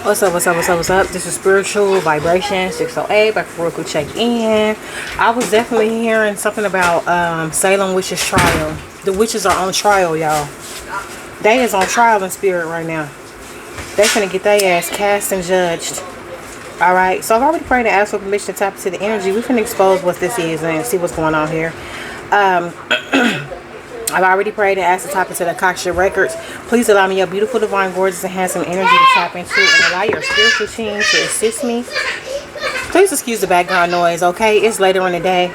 What's up, what's up, what's up, what's up? This is Spiritual Vibration 608 back for Roku check in. I was definitely hearing something about Salem Witches trial. The witches are on trial, y'all. They is on trial in spirit right now. They finna get their ass cast and judged. Alright, so I've already prayed and asked for permission to tap into the energy. We finna expose what this is and see what's going on here. I've already prayed and asked to tap into the Akasha Records. Please allow me your beautiful, divine, gorgeous, and handsome energy to tap into and allow your spiritual team to assist me. Please excuse the background noise, okay? It's later in the day,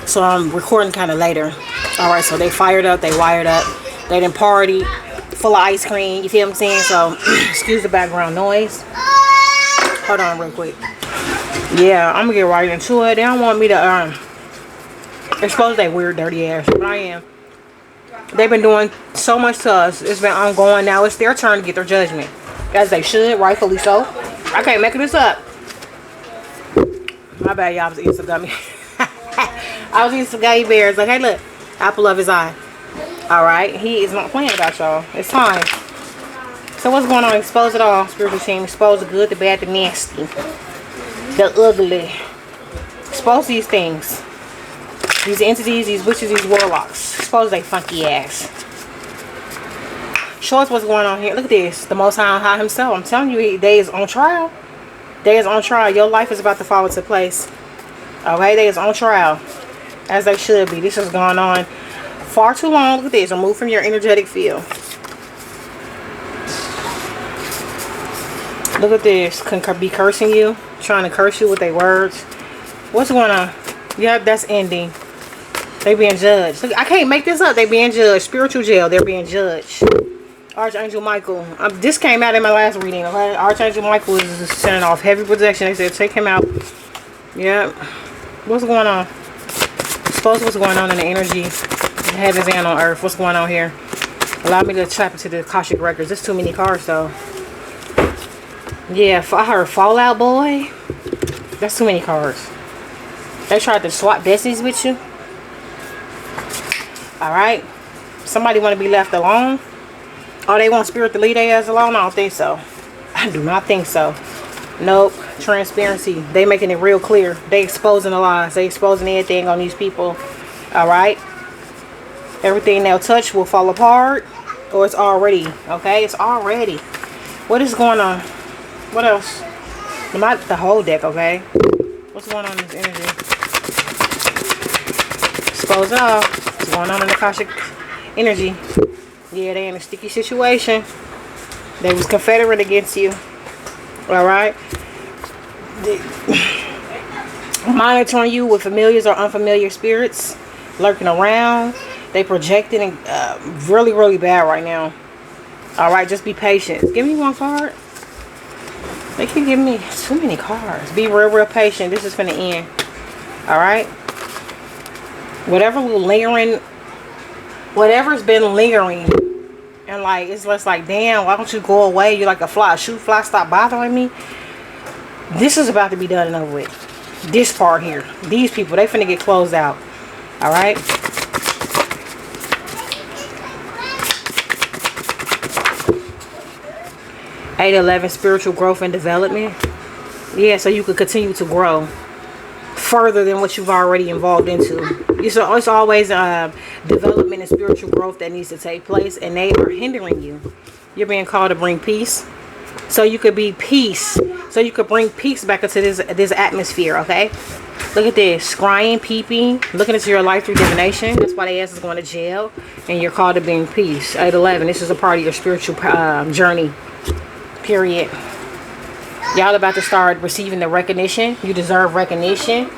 so I'm recording kind of later. Alright, so they fired up, they wired up, they done party, full of ice cream, you feel what I'm saying? So, excuse the background noise. Hold on real quick. Yeah, I'm gonna get right into it. They don't want me to, expose their weird, dirty ass, but I am. They've been doing so much to us. It's been ongoing. Now it's their turn to get their judgment. As they should, rightfully so. I can't make this up. My bad, y'all. I was eating some gummy. I was eating some gummy bears. Like, hey, look. Apple of his eye. Alright. He is not playing about y'all. It's time. So what's going on? Expose it all. Spiritual team. Expose the good, the bad, the nasty. The ugly. Expose these things. These entities, these witches, these warlocks. Expose they funky ass. Show us what's going on here. Look at this. The Most High himself. I'm telling you, they is on trial. They is on trial. Your life is about to fall into place. Okay, they is on trial. As they should be. This has gone on far too long. Look at this. Remove from your energetic field. Look at this. Can be cursing you. Trying to curse you with their words. What's going on? Yeah, that's ending. They being judged. Look, I can't make this up. They being judged. Spiritual jail. They're being judged. Archangel Michael. This came out in my last reading. Okay? Archangel Michael is sending off heavy protection. They said take him out. Yeah. What's going on? Suppose what's going on in the energy. Heavens and on earth. What's going on here? Allow me to tap into the Akashic Records. There's too many cards though. Yeah. I heard Fallout Boy. That's too many cards. They tried to swap besties with you. Alright. Somebody want to be left alone? Oh, they want spirit to lead their ass alone? I don't think so. I do not think so. Nope. Transparency. They making it real clear. They exposing the lies. They exposing everything on these people. Alright. Everything they'll touch will fall apart. Or it's already. Okay? It's already. What is going on? What else? Not the whole deck, okay? What's going on in this energy? Expose it all. What's going on in the Akashic energy? Yeah, they in a sticky situation. They was confederate against you. Alright? Monitoring you with familiars or unfamiliar spirits. Lurking around. They projecting really, really bad right now. Alright, just be patient. Give me one card. They keep giving me too many cards. Be real, real patient. This is finna end. Alright? Whatever's been lingering. And like, it's just like, damn, why don't you go away? You're like a fly. Shoot, fly, stop bothering me. This is about to be done and over with. This part here. These people, they finna get closed out. Alright? Eight 11 spiritual growth and development. Yeah, so you could continue to grow further than what you've already involved into. It's always development and spiritual growth that needs to take place, and they are hindering you. You're being called to bring peace, so you could be peace, so you could bring peace back into this atmosphere. Okay, look at this, scrying, peeping, looking into your life through divination. That's why they ass is going to jail, and you're called to bring peace. 8-11. This is a part of your spiritual journey. Period. Y'all about to start receiving the recognition. You deserve recognition.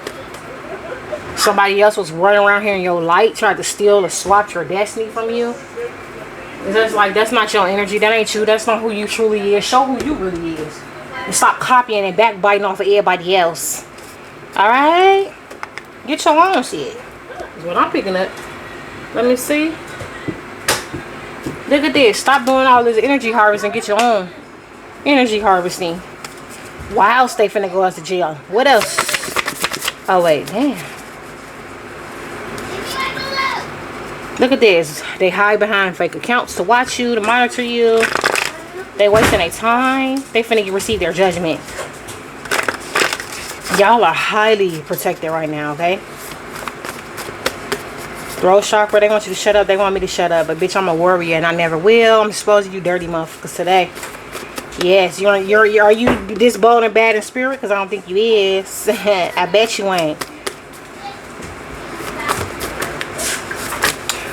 Somebody else was running around here in your light, tried to steal or swap your destiny from you. It's just like, that's not your energy. That ain't you. That's not who you truly is. Show who you really is. And stop copying and backbiting off of everybody else. Alright? Get your own shit. That's what I'm picking up. Let me see. Look at this. Stop doing all this energy harvesting and get your own energy harvesting. Why else they finna go out to jail? What else? Oh wait, damn. Look at this. They hide behind fake accounts to watch you, to monitor you. They wasting their time. They finna receive their judgment. Y'all are highly protected right now, okay? Throat chakra, they want you to shut up. They want me to shut up. But bitch, I'm a warrior and I never will. I'm exposing you dirty motherfuckers today. Yes, are you this bold and bad in spirit? Because I don't think you is. I bet you ain't.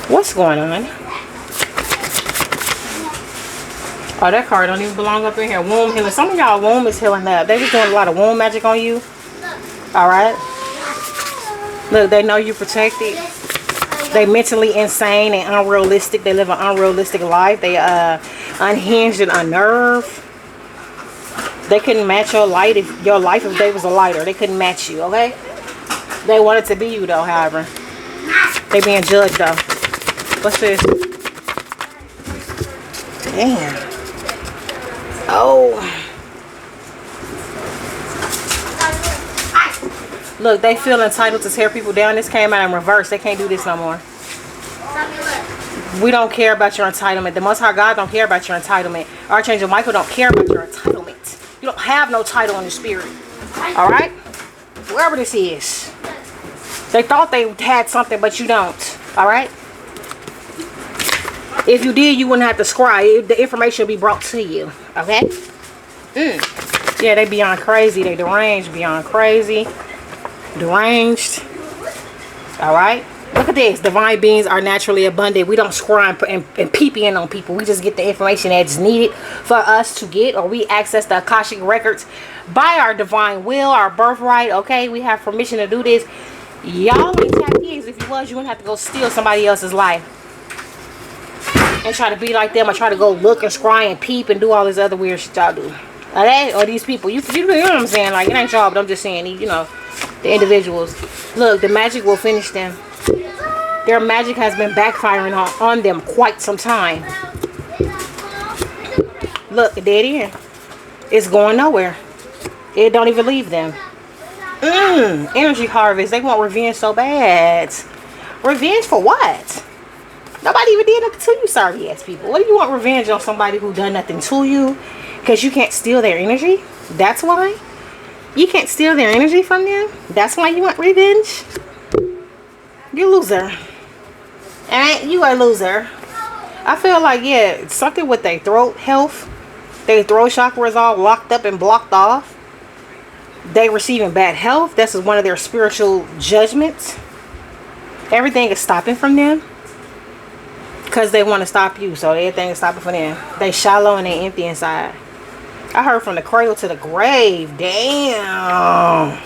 What's going on? Oh, that card don't even belong up in here. Womb healing. Some of y'all womb is healing up. They just doing a lot of womb magic on you. Alright? Look, they know you protected. They mentally insane and unrealistic. They live an unrealistic life. They unhinged and unnerved. They couldn't match your light if your life if they was a lighter. They couldn't match you, okay? They wanted to be you though, however. They being judged though. What's this? Damn. Oh. Look, they feel entitled to tear people down. This came out in reverse. They can't do this no more. We don't care about your entitlement. The Most High God don't care about your entitlement. Archangel Michael don't care about your entitlement. You don't have no title in the spirit. Alright? Whoever this is. They thought they had something, but you don't. Alright? If you did, you wouldn't have to scribe. The information will be brought to you. Okay? Yeah, they beyond crazy. They deranged, beyond crazy. Deranged. Alright? Look at this. Divine beings are naturally abundant. We don't scribe and peep in on people. We just get the information that's needed for us to get, or we access the Akashic records by our divine will, our birthright. Okay? We have permission to do this. Y'all ain't tapped in. If you was, you wouldn't have to go steal somebody else's life and try to be like them, or try to go look and scry and peep and do all this other weird shit y'all do. Okay? Or these people. You know what I'm saying? Like, it ain't y'all, but I'm just saying, you know, the individuals. Look, the magic will finish them. Their magic has been backfiring on them quite some time. Look, dead end. It's going nowhere. It don't even leave them. Energy harvest. They want revenge so bad. Revenge for what? Nobody even did nothing to you, sorry ass people. What do you want revenge on somebody who done nothing to you? Because you can't steal their energy? That's why? You can't steal their energy from them? That's why you want revenge? You loser. Alright? You a loser. I feel like, yeah, something with their throat health. Their throat chakra is all locked up and blocked off. They receiving bad health. This is one of their spiritual judgments. Everything is stopping from them. Because they want to stop you. So everything is stopping for them. They shallow and they empty inside. I heard from the cradle to the grave. Damn.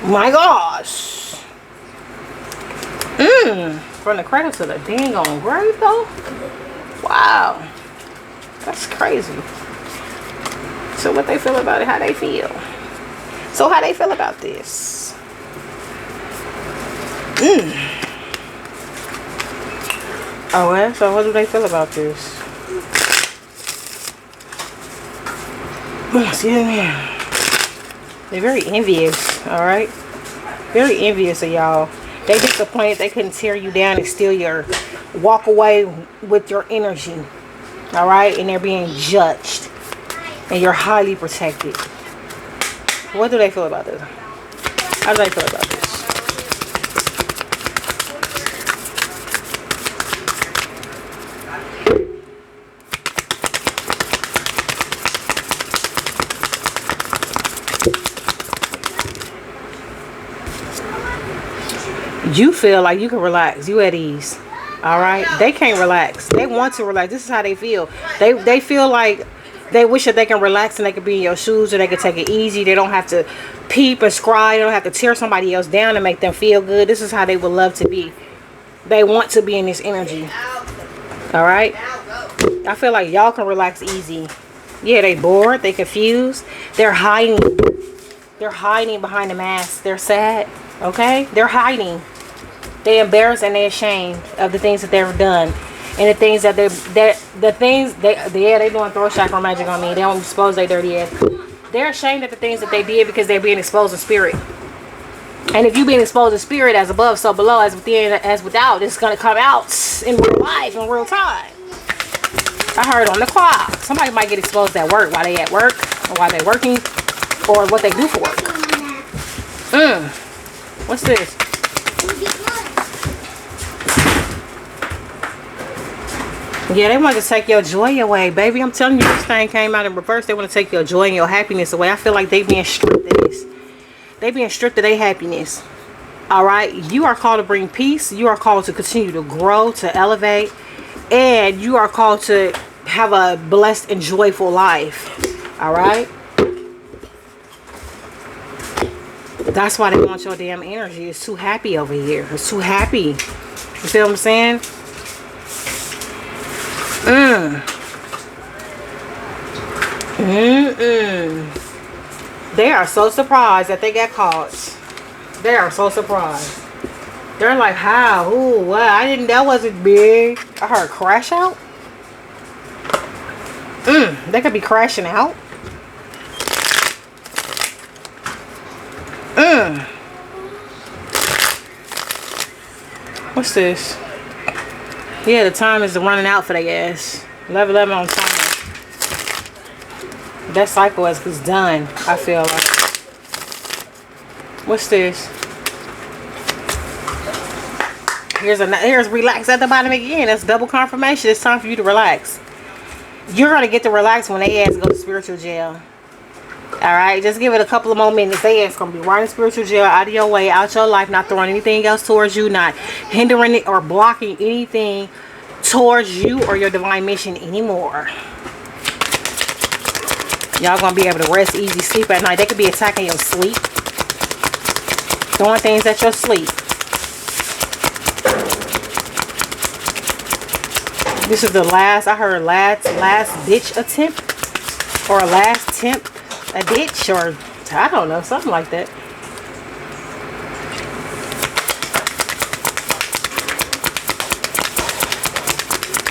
My gosh. From the cradle to the dang on grave though. Wow. That's crazy. So what they feel about it, how they feel. So how they feel about this. Oh well, so what do they feel about this? Excuse me. They're very envious, alright? Very envious of y'all. They disappointed they couldn't tear you down and steal your walk away with your energy. Alright? And they're being judged. And you're highly protected. What do they feel about this? How do they feel about this? You feel like you can relax. You at ease. Alright? They can't relax. They want to relax. This is how they feel. They feel like they wish that they can relax and they can be in your shoes, or they can take it easy. They don't have to peep and scry. They don't have to tear somebody else down to make them feel good. This is how they would love to be. They want to be in this energy. Alright? I feel like y'all can relax easy. Yeah, they bored. They confused. They're hiding. They're hiding behind the mask. They're sad. Okay? They're hiding. They embarrassed and they ashamed of the things that they've done, and the things that they doing throat chakra magic on me. They don't expose their dirty ass. They're ashamed of the things that they did because they're being exposed in spirit. And if you being exposed in spirit, as above, so below, as within, as without, it's gonna come out in real life, in real time. I heard on the clock. Somebody might get exposed at work while they at work, or while they're working, or what they do for work. What's this? Yeah, they want to take your joy away, baby. I'm telling you, this thing came out in reverse. They want to take your joy and your happiness away. I feel like they being stripped of this. They being stripped of their happiness. All right, you are called to bring peace. You are called to continue to grow, to elevate, and you are called to have a blessed and joyful life. All right, that's why they want your damn energy. It's too happy over here. It's too happy. You feel what I'm saying? They are so surprised that they got caught. They are so surprised. They're like, how? Ooh, what? I didn't, that wasn't big. I heard crash out. They could be crashing out. What's this? Yeah, the time is running out for their ass. 11 on time. That cycle is done, I feel like. What's this? Here's relax at the bottom again. That's double confirmation. It's time for you to relax. You're going to get to relax when they ass go to spiritual jail. Alright, just give it a couple of more minutes. They ass going to be right in spiritual jail, out of your way, out your life, not throwing anything else towards you, not hindering it or blocking anything towards you or your divine mission anymore. Y'all going to be able to rest easy, sleep at night. They could be attacking your sleep. Throwing things at your sleep. This is the last, I heard last ditch attempt. Or last attempt a ditch, or I don't know, something like that.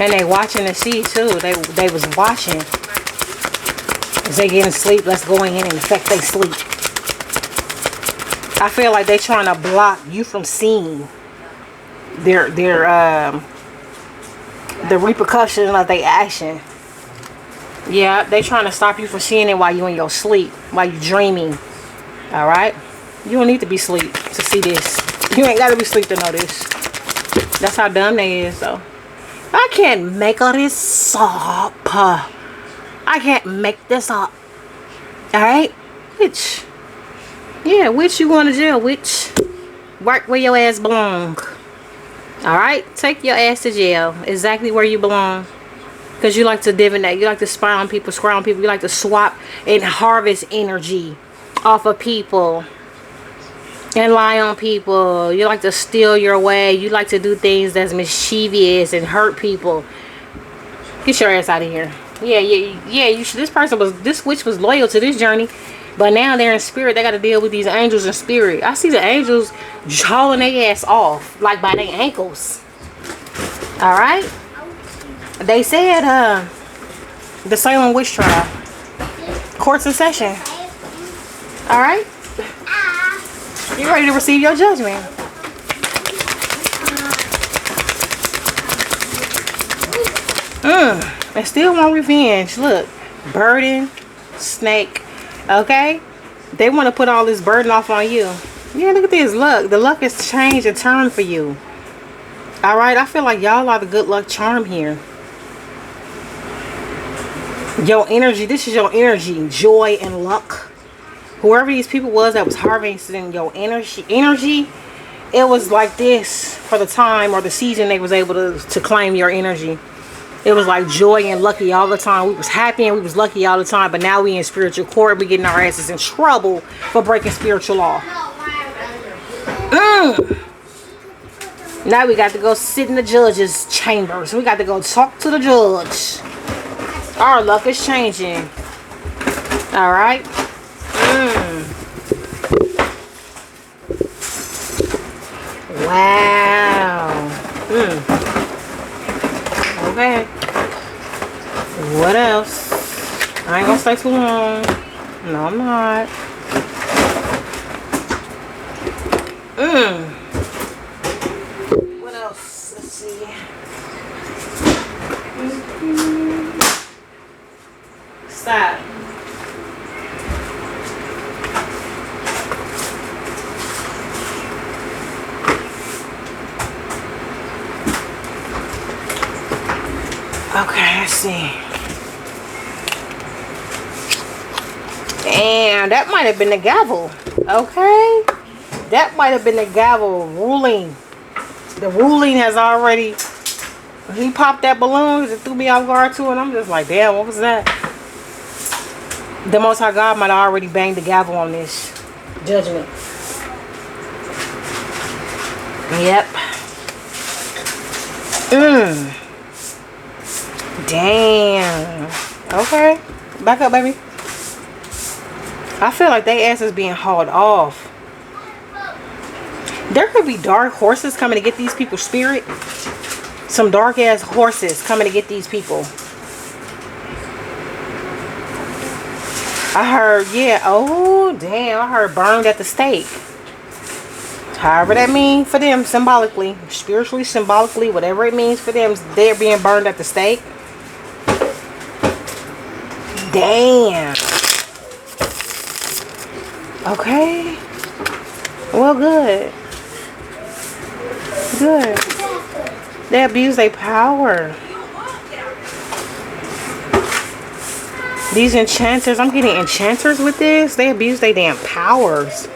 And they watching the sea too. They was watching. As they getting sleep, let's go in and affect their sleep. I feel like they trying to block you from seeing the repercussions of their action. Yeah, they trying to stop you from seeing it while you in your sleep, while you dreaming. All right, you don't need to be asleep to see this. You ain't gotta be asleep to know this. That's how dumb they is, though. I can't make all this up. I can't make this up. All right, which you going to jail? Which right where your ass belong. All right, take your ass to jail. Exactly where you belong. Because you like to divinate. You like to spy on people, scry on people. You like to swap and harvest energy off of people. And lie on people. You like to steal your way. You like to do things that's mischievous and hurt people. Get your ass out of here. Yeah. You should, this witch was loyal to this journey. But now they're in spirit. They got to deal with these angels in spirit. I see the angels hauling their ass off. Like by their ankles. Alright? They said, the Salem witch trial. Court's in session. Alright? You ready to receive your judgment. And still want revenge. Look. Burden. Snake. Okay? They want to put all this burden off on you. Yeah, look at this luck. The luck has changed and turned for you. Alright? I feel like y'all are the good luck charm here. Your energy. This is your energy. Joy and luck. Whoever these people was that was harvesting your energy, it was like this for the time or the season they was able to claim your energy. It was like joy and lucky all the time. We was happy and we was lucky all the time. But now we in spiritual court. We getting our asses in trouble for breaking spiritual law. Now we got to go sit in the judge's chambers. We got to go talk to the judge. Our luck is changing. Alright. Wow. Okay. What else? I ain't gonna stay too long. No, I'm not. What else? Let's see. Stop. Okay, let's see. And that might have been the gavel. Okay. That might have been the gavel ruling. The ruling has already... He popped that balloon. It threw me off guard too. And I'm just like, damn, what was that? The Most High God might have already banged the gavel on this judgment. Yep. Damn. Okay. Back up, baby. I feel like they ass is being hauled off. There could be dark horses coming to get these people's spirit. Some dark ass horses coming to get these people. I heard, yeah. Oh, damn. I heard burned at the stake. However that means for them, symbolically, spiritually, symbolically, whatever it means for them, they're being burned at the stake. Damn. Okay. Well, good. Good. They abuse their power. These enchanters, I'm getting enchanters with this. They abuse their damn powers.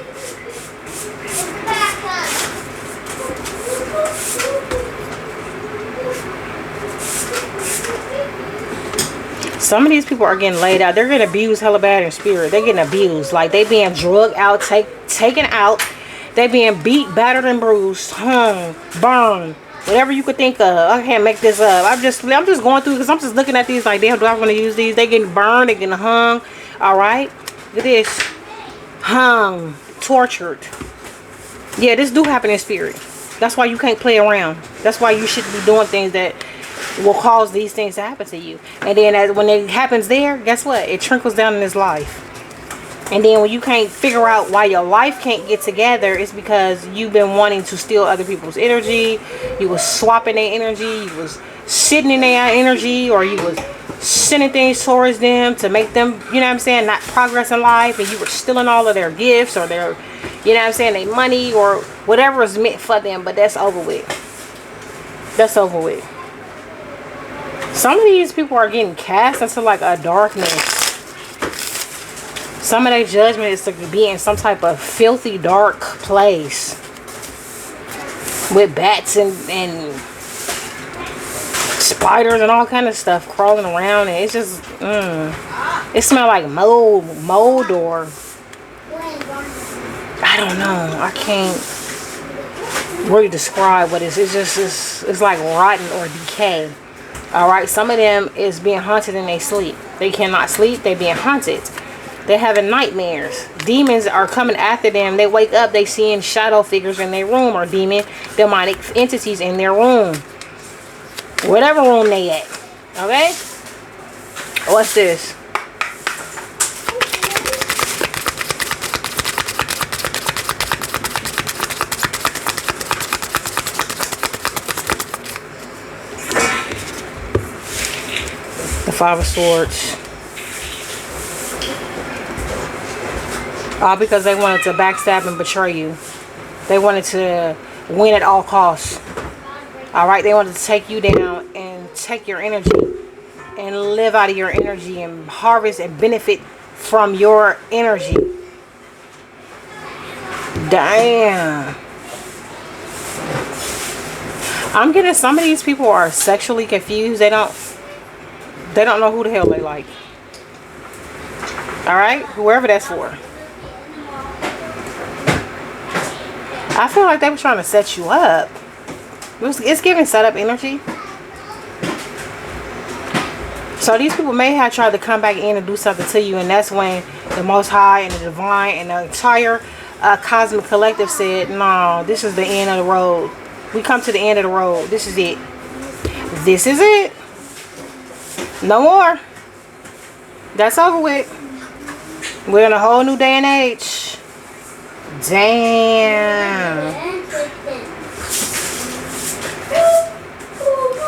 Some of these people are getting laid out. They're getting abused hella bad in spirit. They're getting abused. Like they being drugged out, taken out. They being beat, battered, and bruised, hung, burned. Whatever you could think of. I can't make this up. I'm just going through because I'm just looking at these like, damn, do I want to use these? They getting burned. They getting hung. All right. Look at this. Hung. Tortured. Yeah, this do happen in spirit. That's why you can't play around. That's why you shouldn't be doing things that will cause these things to happen to you. And then when it happens there, guess what? It trickles down in his life. And then when you can't figure out why your life can't get together, it's because you've been wanting to steal other people's energy. You was swapping their energy. You was sitting in their energy, or you was sending things towards them to make them, you know what I'm saying, not progress in life. And you were stealing all of their gifts or their, you know what I'm saying, their money or whatever is meant for them. But that's over with. That's over with. Some of these people are getting cast into like a darkness. Some of their judgment is to be in some type of filthy, dark place with bats and spiders and all kind of stuff crawling around. And it's just, it smells like mold, or I don't know. I can't really describe what it is. It's just, it's like rotten or decay. All right, some of them is being haunted in their sleep. They cannot sleep. They being haunted. They're having nightmares. Demons are coming after them. They wake up, they seeing shadow figures in their room, or demonic entities in their room. Whatever room they at. Okay? What's this? The Five of Swords. All because they wanted to backstab and betray you. They wanted to win at all costs. Alright, they wanted to take you down and take your energy and live out of your energy and harvest and benefit from your energy. Damn. I'm getting some of these people are sexually confused. They don't know who the hell they like. Alright, whoever that's for. I feel like they were trying to set you up. It's giving setup energy. So these people may have tried to come back in and do something to you, and that's when the Most High and the Divine and the entire Cosmic Collective said, no, this is the end of the road. We come to the end of the road. This is it. This is it. No more. That's over with. We're in a whole new day and age. Damn.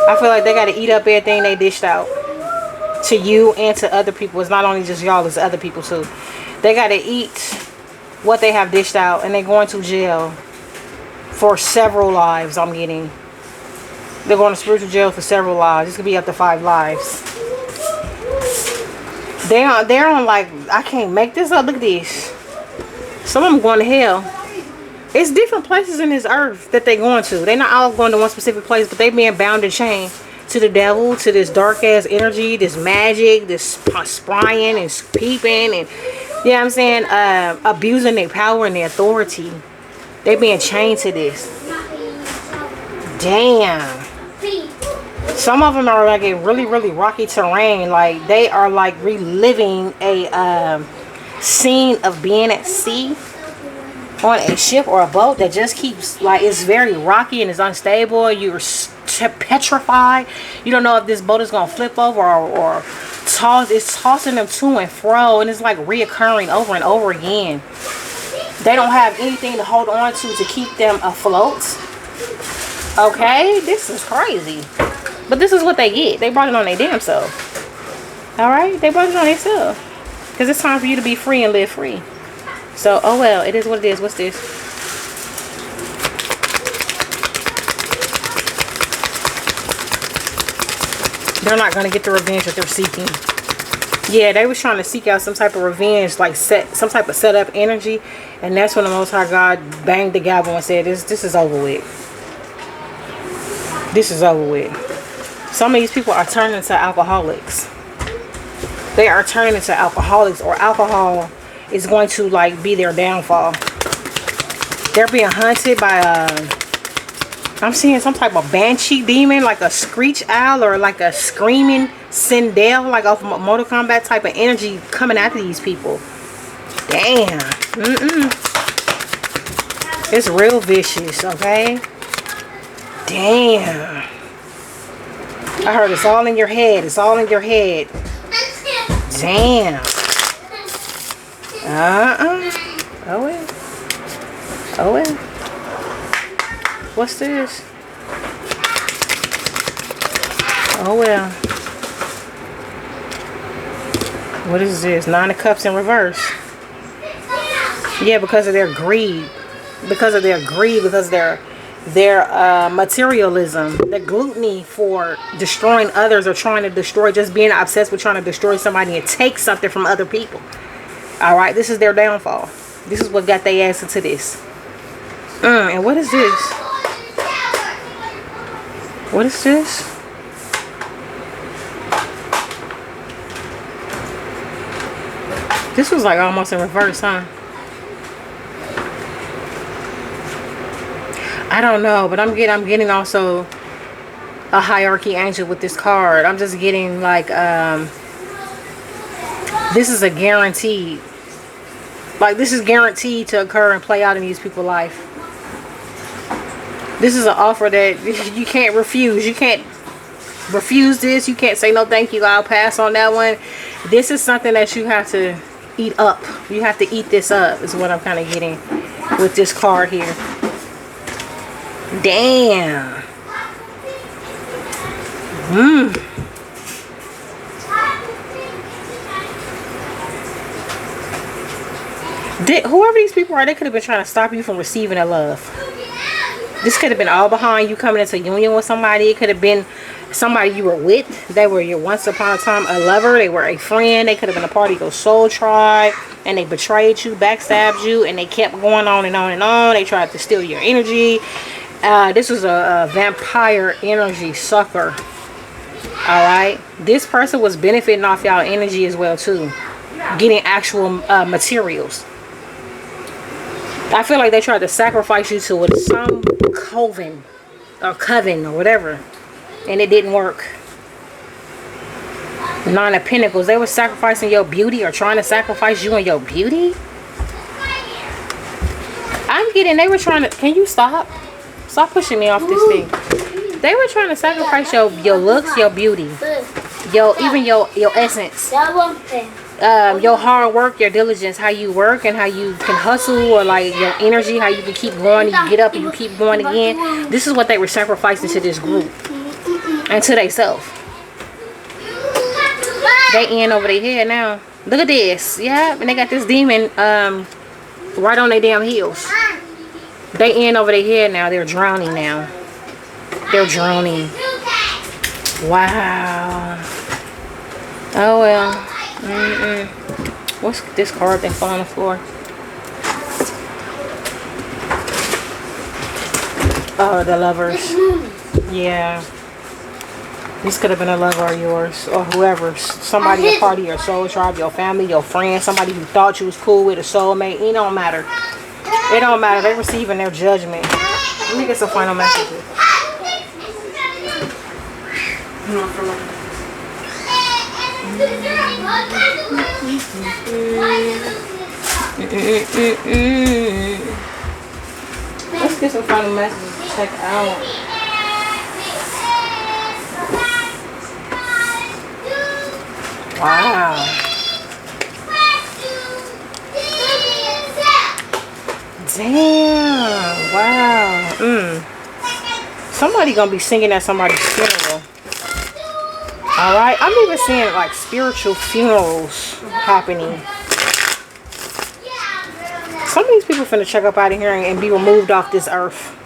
I feel like they gotta eat up everything they dished out. to you and to other people. It's not only just y'all, it's other people too. They got to eat what they have dished out, and they're going to jail for several lives. I'm getting. They're going to spiritual jail for several lives. This could be up to 5 lives. They're on like, I can't make this up. Look at this. Some of them going to hell. It's different places in this earth that they're going to. They're not all going to one specific place, but they being bound and chained to the devil, to this dark ass energy, this magic, this sprying and peeping, and you know what I'm saying, abusing their power and their authority. They being chained to this. Damn. Some of them are like a really, really rocky terrain. Like they are like reliving a scene of being at sea on a ship or a boat that just keeps, like, it's very rocky and it's unstable. You're petrified. You don't know if this boat is gonna flip over or toss. It's tossing them to and fro, and it's like reoccurring over and over again. They don't have anything to hold on to keep them afloat. Okay, this is crazy, but this is what they get. They brought it on their damn self. All right, they brought it on themselves because it's time for you to be free and live free. So, oh well, it is what it is. What's this? They're not going to get the revenge that they're seeking. Yeah, they was trying to seek out some type of revenge, like some type of setup energy. And that's when the Most High God banged the gavel and said, this is over with. This is over with. Some of these people are turning into alcoholics. They are turning into alcoholics, or alcohol is going to like be their downfall. They're being hunted by I'm seeing some type of banshee demon, like a screech owl or like a screaming Sindel, like off Mortal Kombat type of energy coming after these people. Damn. It's real vicious, okay? Damn. I heard it's all in your head. It's all in your head. Damn. Oh well. Oh well. What's this? Oh well. What is this? 9 of Cups in reverse. Yeah, because of their greed. Because of their greed. Because of their materialism. Their gluttony for destroying others, or trying to destroy, just being obsessed with trying to destroy somebody and take something from other people. Alright, this is their downfall. This is what got their ass into this. And what is this? What is this? This was like almost in reverse, huh? I don't know, but I'm getting also a hierarchy angel with this card. I'm just getting like this is a guaranteed. Like, this is guaranteed to occur and play out in these people's life. This is an offer that you can't refuse. You can't refuse this. You can't say no thank you, I'll pass on that one. This is something that you have to eat up. You have to eat this up, is what I'm kind of getting with this card here. Damn. Whoever these people are, they could have been trying to stop you from receiving a love. This could have been all behind you coming into union with somebody. It could have been somebody you were with. They were your once upon a time a lover. They were a friend. They could have been a part of your soul tribe, and they betrayed you, backstabbed you, and they kept going on and on and on. They tried to steal your energy. This was a vampire energy sucker. Alright, this person was benefiting off y'all energy as well too, getting actual materials. I feel like they tried to sacrifice you to some coven or whatever, and it didn't work. 9 of Pentacles. They were sacrificing your beauty, or trying to sacrifice you and your beauty. I'm getting, they were trying to, can you stop pushing me off this thing. They were trying to sacrifice your looks, your beauty, even your essence, your hard work, your diligence, how you work and how you can hustle, or like your energy, how you can keep going and you get up and you keep going again. This is what they were sacrificing to this group and to themselves. They in over their head now. Look at this. Yeah, and they got this demon right on their damn heels. They in over their head now. They're drowning now. They're drowning. Wow. Oh well. What's this card that fell on the floor? Oh, the Lovers. Yeah. This could have been a lover of yours or whoever. Somebody a part of your soul tribe, your family, your friend, somebody you thought you was cool with, a soulmate. It don't matter. It don't matter. They're receiving their judgment. Let me get some final messages. Let's get some final messages to check out. Wow. Damn. Wow. Somebody gonna be singing at somebody's funeral. Alright. I'm even seeing like spiritual funerals happening. Some of these people finna check up out of here and be removed off this earth.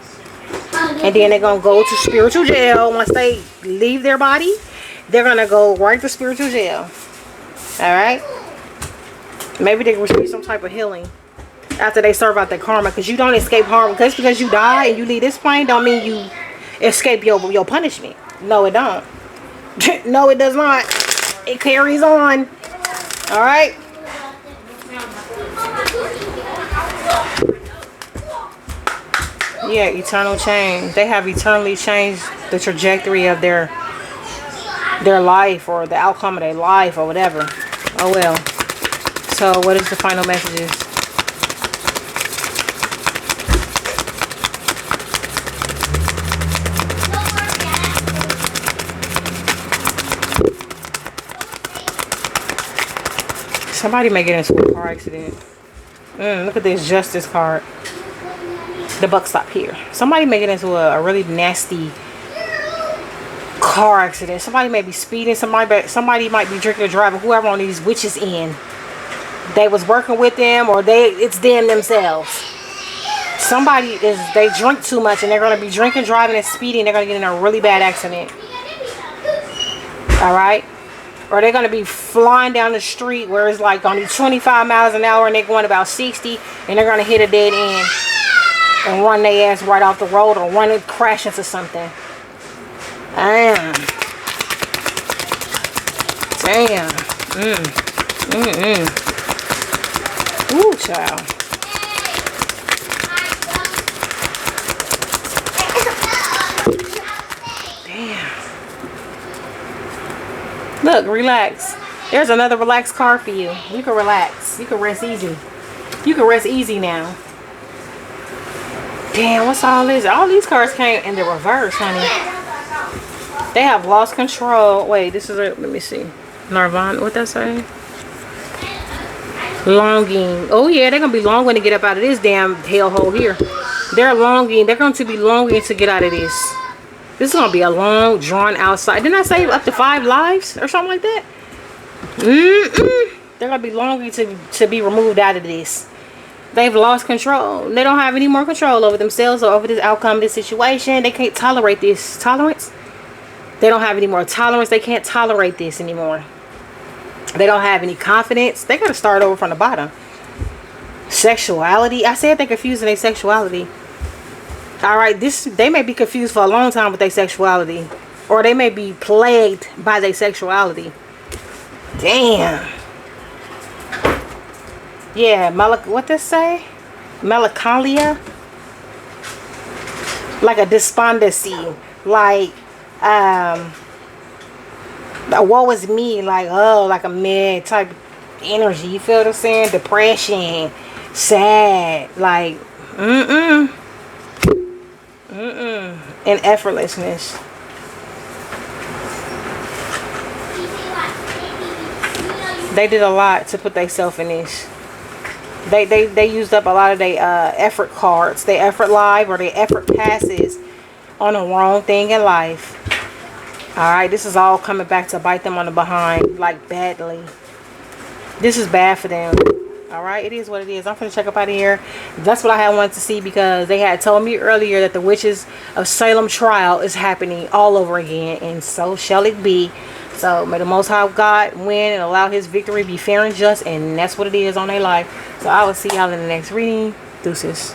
And then they're gonna go to spiritual jail. Once they leave their body, they're gonna go right to spiritual jail. Alright? Maybe they receive some type of healing after they serve out their karma. Because you don't escape harm. Just because you die and you leave this plane don't mean you escape your punishment. No, it don't. No, it does not. It carries on. Alright? Yeah, eternal change. They have eternally changed the trajectory of their life or the outcome of their life or whatever. Oh well. So what is the final messages? Somebody may get into a car accident. Look at this justice card. The buck stop here. Somebody may get into a really nasty car accident. Somebody may be speeding. Somebody might be drinking or driving. Whoever on these witches end, they was working with them, or it's them themselves. They drink too much and they're gonna be drinking, driving, and speeding. They're gonna get in a really bad accident. All right. Or they're going to be flying down the street where it's like only 25 miles an hour and they're going about 60, and they're going to hit a dead end and run their ass right off the road or run and crash into something. Damn. Ooh, child. Look, relax. There's another relaxed card for you. You can relax. You can rest easy. You can rest easy now. Damn, what's all this? All these cards came in the reverse, honey. They have lost control. Wait, this is let me see. Nirvana, what that say? Longing. Oh yeah, they're gonna be longing to get up out of this damn hellhole here. They're longing. They're going to be longing to get out of this. This is going to be a long, drawn out fight. Didn't I say up to 5 lives or something like that? They're going to be longing to be removed out of this. They've lost control. They don't have any more control over themselves or over this outcome of this situation. They can't tolerate this. Tolerance? They don't have any more tolerance. They can't tolerate this anymore. They don't have any confidence. They got to start over from the bottom. Sexuality. I said they're confusing their sexuality. Alright, they may be confused for a long time with their sexuality. Or they may be plagued by their sexuality. Damn. Yeah, what this say? Melancholia? Like a despondency. Like, woe is me. Like, oh, like a mad type energy. You feel what I'm saying? Depression. Sad. Like, and effortlessness. They did a lot to put themselves in this. They used up a lot of their effort cards, their effort life or their effort passes on the wrong thing in life. Alright, this is all coming back to bite them on the behind, like badly. This is bad for them. Alright, it is what it is. I'm gonna check up out of here. That's what I had wanted to see, because they had told me earlier that the Witches of Salem trial is happening all over again, and so shall it be. So may the Most High God win and allow his victory be fair and just, and that's what it is on their life. So I will see y'all in the next reading. Deuces.